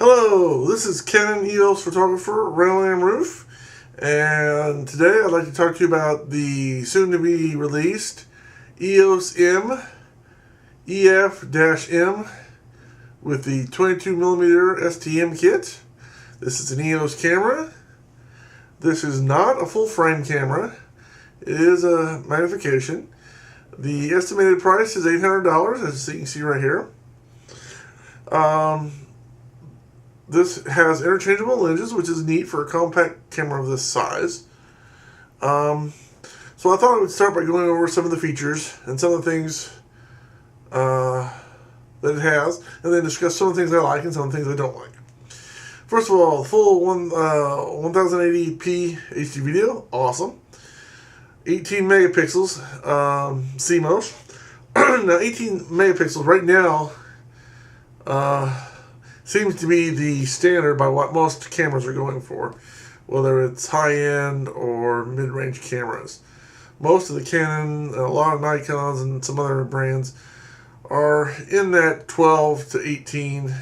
Hello, this is Canon EOS photographer Randall and Rueff, and today I'd like to talk to you about the soon-to-be released EOS M EF-M with the 22mm STM kit. This is an EOS camera. This is not a full-frame camera. It is a magnification. The estimated price is $800, as you can see right here. This has interchangeable lenses, which is neat for a compact camera of this size. So I thought I would start by going over some of the features and some of the things that it has, and then discuss some of the things I like and some of the things I don't like. First of all, full 1080p HD video, awesome. 18 megapixels CMOS. Now 18 megapixels right now seems to be the standard by what most cameras are going for, whether it's high-end or mid-range cameras. Most of the Canon, a lot of Nikons, and some other brands are in that 12 to 18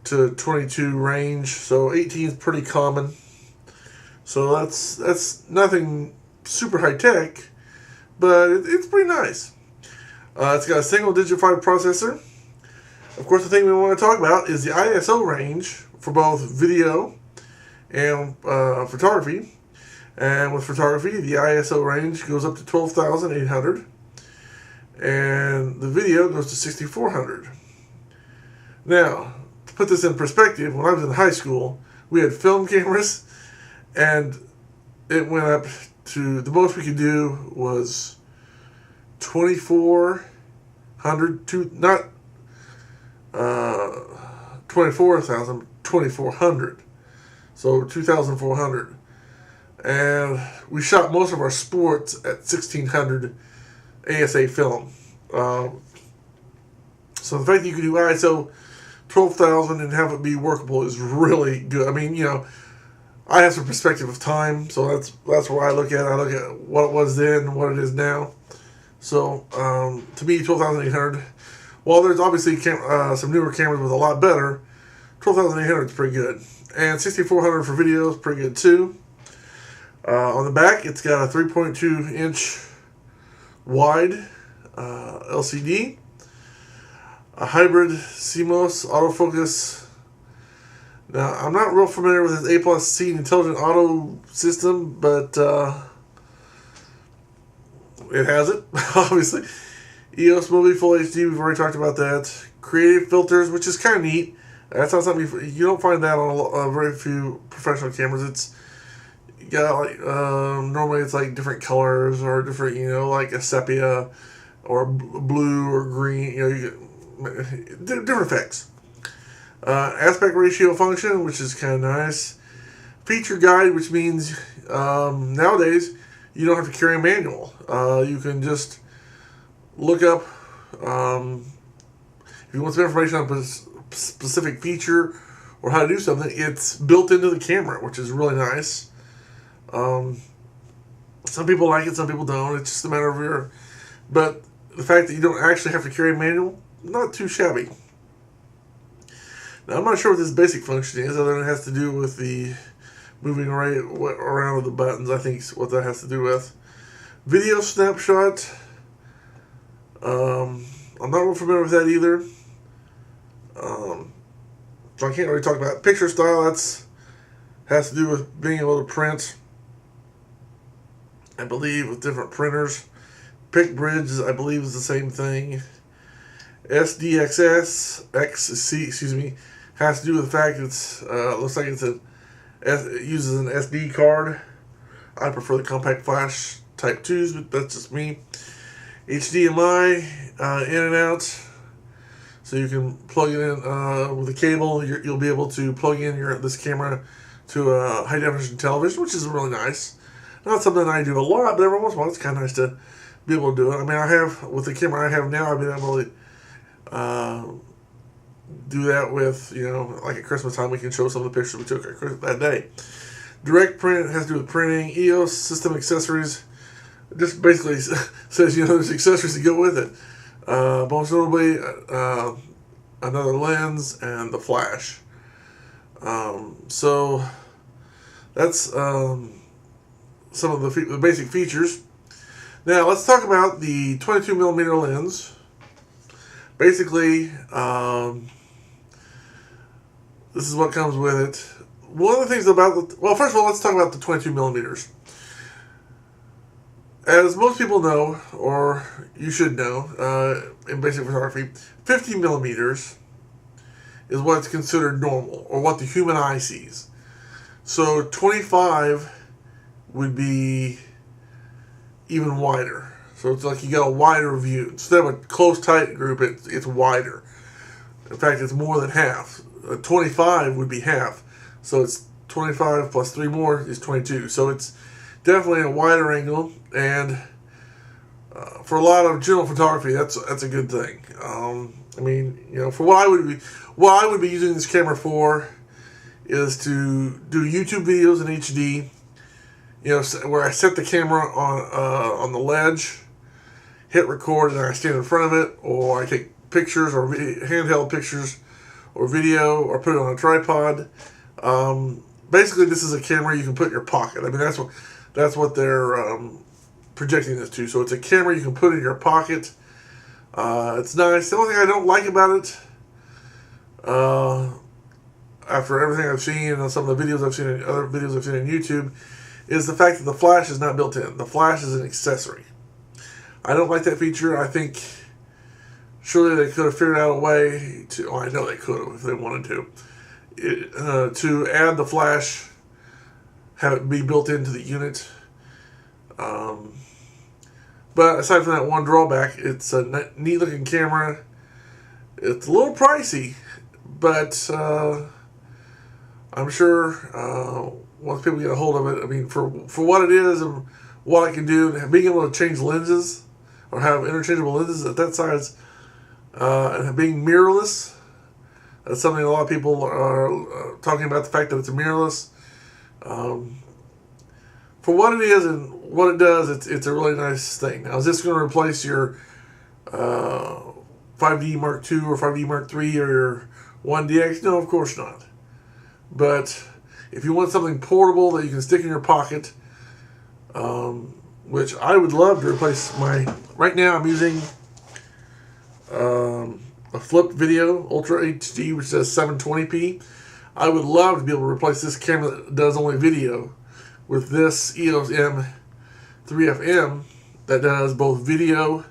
to 22 range. So 18 is pretty common. So that's nothing super high-tech, but it's pretty nice. It's got a single-digit 5 processor. Of course, the thing we want to talk about is the ISO range for both video and photography. And with photography, the ISO range goes up to 12,800, and the video goes to 6,400. Now, to put this in perspective, when I was in high school, we had film cameras, and it went up to, the most we could do was 2,400 to, not 24,000, 2,400. So 2,400. And we shot most of our sports at 1,600 ASA film. So the fact that you can do ISO 12,000 and have it be workable is really good. I mean, you know, I have some perspective of time, so that's where I look at it. I look at what it was then and what it is now. So to me, 12,800. While there's obviously some newer cameras with a lot better, 12,800 is pretty good. And 6,400 for video is pretty good too. On the back, it's got a 3.2 inch wide LCD, a hybrid CMOS autofocus. Now, I'm not real familiar with this A+C intelligent auto system, but it has it, obviously. EOS Movie Full HD, we've already talked about that. Creative filters, which is kind of neat. That's not something you don't find that on very few professional cameras. It's got like normally it's like different colors or different, you know, like a sepia or blue or green. You know, you get different effects. Aspect ratio function, which is kind of nice. Feature guide, which means nowadays you don't have to carry a manual. You can just look up, if you want some information on a specific feature or how to do something, it's built into the camera, which is really nice. Some people like it, some people don't. It's just a matter of your... But the fact that you don't actually have to carry a manual, not too shabby. Now, I'm not sure what this basic function is, other than it has to do with the moving around with the buttons. I think what that has to do with. Video snapshot. I'm not real familiar with that either. So I can't really talk about picture style. Has to do with being able to print, I believe, with different printers. Pick bridge, I believe, is the same thing. SDXS, has to do with the fact it's looks like it uses an SD card. I prefer the compact flash type 2s, but that's just me. HDMI in and out, so you can plug it in with a cable. You'll be able to plug in this camera to a high definition television, which is really nice. Not something I do a lot, but every once in a while it's kind of nice to be able to do it. I mean, I have, with the camera I have now, I've been able to do that with, you know, like at Christmas time we can show some of the pictures we took that day. Direct print has to do with printing. EOS system accessories just basically says, you know, there's accessories to go with it. Most notably, another lens, and the flash. So that's some of the basic features. Now let's talk about the 22mm lens. Basically, this is what comes with it. One of the things about well, first of all, let's talk about the 22mm. As most people know, or you should know, in basic photography, 50mm is what's considered normal, or what the human eye sees. So 25 would be even wider. So it's like you got a wider view. Instead of a close, tight group, it's wider. In fact, it's more than half. 25 would be half. So it's 25 plus 3 more is 22. So it's definitely a wider angle, and for a lot of general photography, that's a good thing. I mean, you know, for what I would be using this camera for is to do YouTube videos in HD. You know, where I set the camera on the ledge, hit record, and I stand in front of it, or I take pictures or handheld pictures or video, or put it on a tripod. Basically, this is a camera you can put in your pocket. I mean, that's what they're projecting this to. So it's a camera you can put in your pocket. It's nice. The only thing I don't like about it, after everything I've seen and some of the videos I've seen, and other videos I've seen on YouTube, is the fact that the flash is not built in. The flash is an accessory. I don't like that feature. I think surely they could have figured out a way to, I know they could have if they wanted to add the flash, have it be built into the unit. But aside from that one drawback, it's a neat looking camera. It's a little pricey, but I'm sure once people get a hold of it, I mean, for what it is and what it can do, and being able to change lenses or have interchangeable lenses at that size, and being mirrorless, that's something a lot of people are talking about, the fact that it's mirrorless. For what it is and what it does, it's a really nice thing. Now, is this going to replace your 5D Mark II or 5D Mark III or your 1DX? No, of course not. But if you want something portable that you can stick in your pocket, which I would love to replace my... Right now I'm using a flipped video, Ultra HD, which says 720p. I would love to be able to replace this camera that does only video with this EOS M3FM that does both video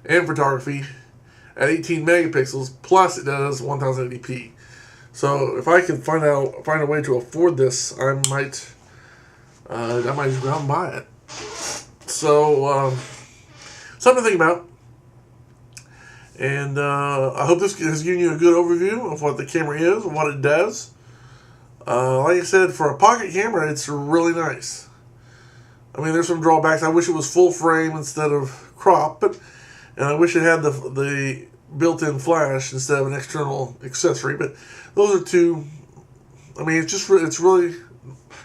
and photography at 18 megapixels, plus it does 1080p. So if I can find a way to afford this, I might just go out and buy it. So something to think about. And I hope this has given you a good overview of what the camera is and what it does. Like I said, for a pocket camera, it's really nice. I mean, there's some drawbacks. I wish it was full frame instead of crop, and I wish it had the built-in flash instead of an external accessory. But those are two. I mean, it's really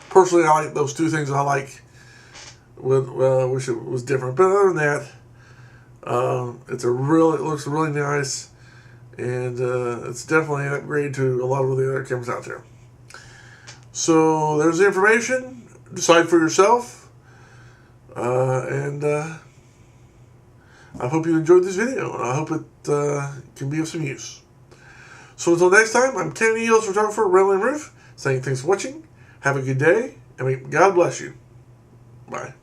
personally, I like those two things. I like. I wish it was different, but other than that, it looks really nice, and it's definitely an upgrade to a lot of the other cameras out there. So there's the information. Decide for yourself, and I hope you enjoyed this video, and I hope it can be of some use. So until next time, I'm Canon EOS photographer Randall and Rueff, saying thanks for watching. Have a good day, and may God bless you. Bye.